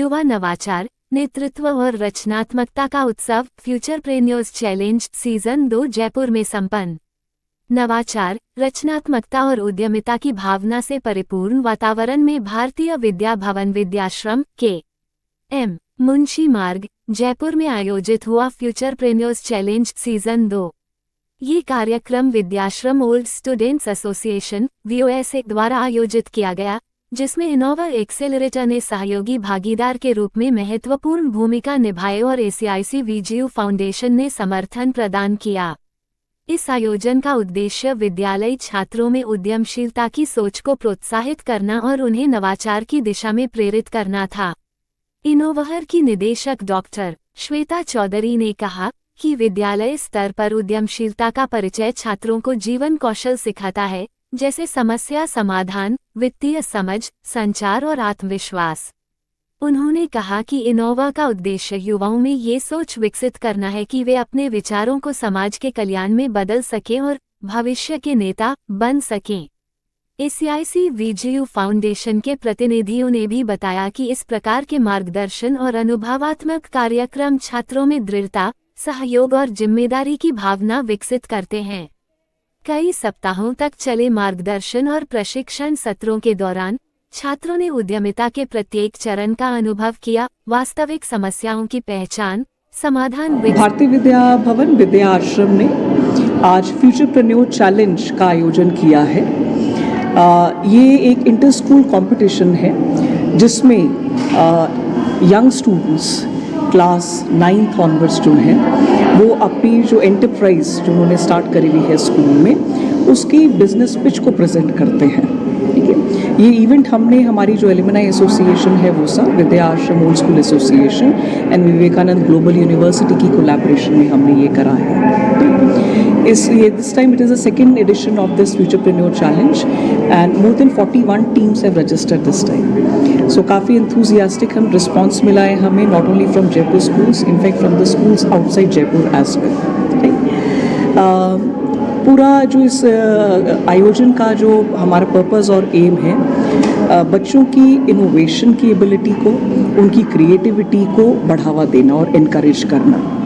युवा नवाचार, नेतृत्व और रचनात्मकता का उत्सव फ्यूचरप्रेन्योर्स चैलेंज सीजन 2 जयपुर में संपन्न। नवाचार, रचनात्मकता और उद्यमिता की भावना से परिपूर्ण वातावरण में भारतीय विद्या भवन विद्याश्रम के एम मुंशी मार्ग, जयपुर में आयोजित हुआ फ्यूचरप्रेन्योर्स चैलेंज सीजन 2। ये कार्यक्रम Vidyashram old students association (VOSA) द्वारा आयोजित किया गया, जिसमें इनोवा एक्सेलरेटर ने सहयोगी भागीदार के रूप में महत्वपूर्ण भूमिका निभाई और ACIC VGU फाउंडेशन ने समर्थन प्रदान किया। इस आयोजन का उद्देश्य विद्यालयी छात्रों में उद्यमशीलता की सोच को प्रोत्साहित करना और उन्हें नवाचार की दिशा में प्रेरित करना था। इनोवहर की निदेशक डॉक्टर श्वेता चौधरी ने कहा कि विद्यालय स्तर पर उद्यमशीलता का परिचय छात्रों को जीवन कौशल सिखाता है, जैसे समस्या समाधान, वित्तीय समझ, संचार और आत्मविश्वास। उन्होंने कहा कि इनोवा का उद्देश्य युवाओं में ये सोच विकसित करना है कि वे अपने विचारों को समाज के कल्याण में बदल सकें और भविष्य के नेता बन सकें। ACIC VGU फाउंडेशन के प्रतिनिधियों ने भी बताया कि इस प्रकार के मार्गदर्शन और अनुभवात्मक कार्यक्रम छात्रों में दृढ़ता, सहयोग और जिम्मेदारी की भावना विकसित करते हैं। कई सप्ताहों तक चले मार्गदर्शन और प्रशिक्षण सत्रों के दौरान छात्रों ने उद्यमिता के प्रत्येक चरण का अनुभव किया, वास्तविक समस्याओं की पहचान, समाधान। भारतीय विद्या भवन विद्या आश्रम ने आज फ्यूचरप्रेन्योर चैलेंज का आयोजन किया है। ये एक इंटर स्कूल कॉम्पिटिशन है जिसमें young students class 9th onwards जो हैं वो अपनी जो एंटरप्राइज जो उन्होंने स्टार्ट करी हुई है स्कूल में, उसकी बिजनेस पिच को प्रेजेंट करते हैं। ठीक है, ये इवेंट हमने हमारी जो एलुमनाई एसोसिएशन है वो सा Vidya Ashram old school association and Vivekananda global university की कोलैबोरेशन में हमने ये करा है। This time it is the second edition of this Futurepreneur Challenge and more than 41 teams have registered this time. So काफ़ी enthusiastic हम response मिला है हमें, not only from Jaipur schools, in fact from the schools outside Jaipur as well. पूरा जो इस आयोजन का जो हमारा पर्पस और एम है, बच्चों की इनोवेशन की एबिलिटी को, उनकी क्रिएटिविटी को बढ़ावा देना और इनकरेज करना।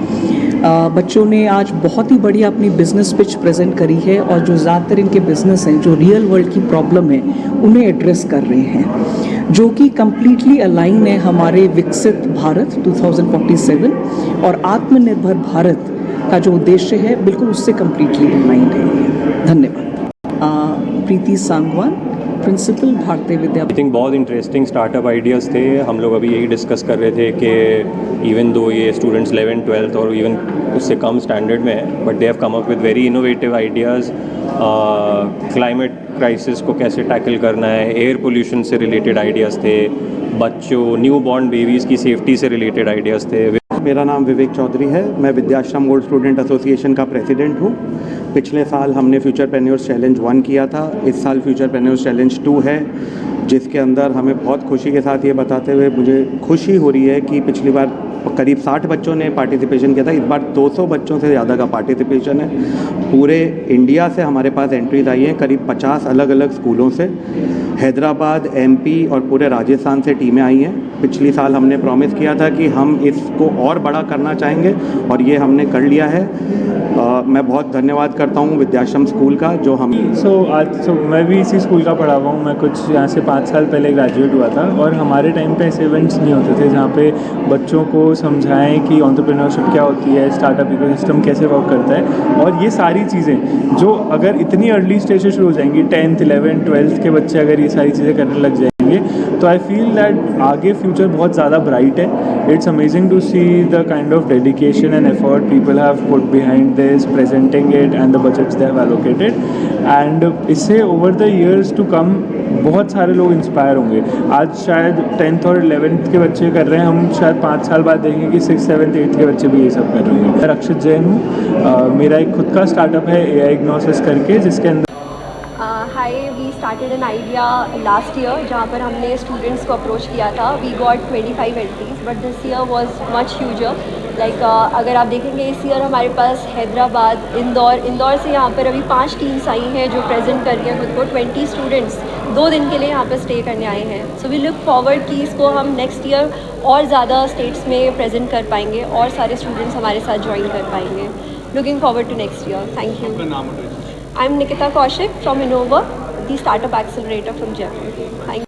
बच्चों ने आज बहुत ही बढ़िया अपनी बिजनेस पिच प्रेजेंट करी है और जो ज़्यादातर इनके बिजनेस हैं, जो रियल वर्ल्ड की प्रॉब्लम है, उन्हें एड्रेस कर रहे हैं, जो कि कम्प्लीटली अलाइन है हमारे विकसित भारत 2047 और आत्मनिर्भर भारत का जो उद्देश्य है, बिल्कुल उससे कम्प्लीटली अलाइन है। धन्यवाद। प्रीति Sangwan, principal Bharatiya Vidya. I think बहुत इंटरेस्टिंग स्टार्टअप आइडियाज़ थे। हम लोग अभी यही डिस्कस कर रहे थे कि इवन दो ये स्टूडेंट्स 11th 12th और इवन उससे कम स्टैंडर्ड में है, but they have come up with very innovative ideas. Climate crisis को कैसे टैकल करना है, एयर पोल्यूशन से रिलेटेड आइडियाज़ थे, बच्चों न्यू बॉर्न बेबीज़ की सेफ्टी से रिलेटेड आइडियाज़ थे। मेरा नाम विवेक चौधरी है, मैं विद्याश्रम ओल्ड स्टूडेंट एसोसिएशन का प्रेसिडेंट हूँ। पिछले साल हमने फ्यूचरप्रेन्योर्स चैलेंज 1 किया था, इस साल फ्यूचरप्रेन्योर्स चैलेंज 2 है, जिसके अंदर हमें बहुत खुशी के साथ ये बताते हुए मुझे खुशी हो रही है कि पिछली बार करीब 60 बच्चों ने पार्टिसिपेशन किया था, इस बार 200 बच्चों से ज़्यादा का पार्टिसिपेशन है। पूरे इंडिया से हमारे पास एंट्रीज आई हैं, करीब 50 अलग अलग स्कूलों से, हैदराबाद, MP और पूरे राजस्थान से टीमें आई हैं। पिछली साल हमने प्रॉमिस किया था कि हम इसको और बड़ा करना चाहेंगे और ये हमने कर लिया है। मैं बहुत धन्यवाद करता हूँ विद्याश्रम स्कूल का जो हम आज मैं भी इसी स्कूल का पढ़ा हुआ हूँ। मैं कुछ यहाँ से 5 साल पहले ग्रेजुएट हुआ था और हमारे टाइम पे ऐसे इवेंट्स नहीं होते थे जहाँ पे बच्चों को समझाएं कि एंटरप्रेन्योरशिप क्या होती है, स्टार्टअप इकोसिस्टम कैसे वर्क करता है, और ये सारी चीज़ें जो अगर इतनी अर्ली स्टेज से शुरू हो जाएंगी, 10th 11th 12th के बच्चे अगर ये सारी चीज़ें करने लग जाएंगे तो आई फील दैट आगे फ्यूचर बहुत ज़्यादा ब्राइट है। It's amazing to see the kind of dedication and effort people have put behind this, presenting it and the budgets they have allocated, and इससे over the years to come बहुत सारे लोग inspire होंगे। आज शायद 10th और 11th के बच्चे कर रहे हैं, हम शायद 5 साल बाद देखेंगे कि 6th 7th 8th के बच्चे भी ये सब कर रहे हैं। मैं रक्षित जैन हूँ, मेरा एक खुद का स्टार्टअप है AI Gnosis करके, जिसके अंदर hi, we started an idea last year जहाँ पर हमने स्टूडेंट्स को अप्रोच किया था। We got 25 entries but this year was much huger like अगर आप देखेंगे इस ईयर हमारे पास हैदराबाद, इंदौर से यहाँ पर अभी 5 टीम्स आई हैं जो प्रेजेंट कर रही हैं खुद को। 20 स्टूडेंट्स 2 दिन के लिए यहाँ पर स्टे करने आए हैं। सो वी लुक फॉरवर्ड कि इसको हम नेक्स्ट ईयर और ज़्यादा स्टेट्स में प्रेजेंट कर पाएंगे और सारे स्टूडेंट्स हमारे साथ ज्वाइन कर पाएंगे। Looking forward to next year. Thank you. I am Nikita Kaushik from Innova, the startup accelerator from Jaipur. Thank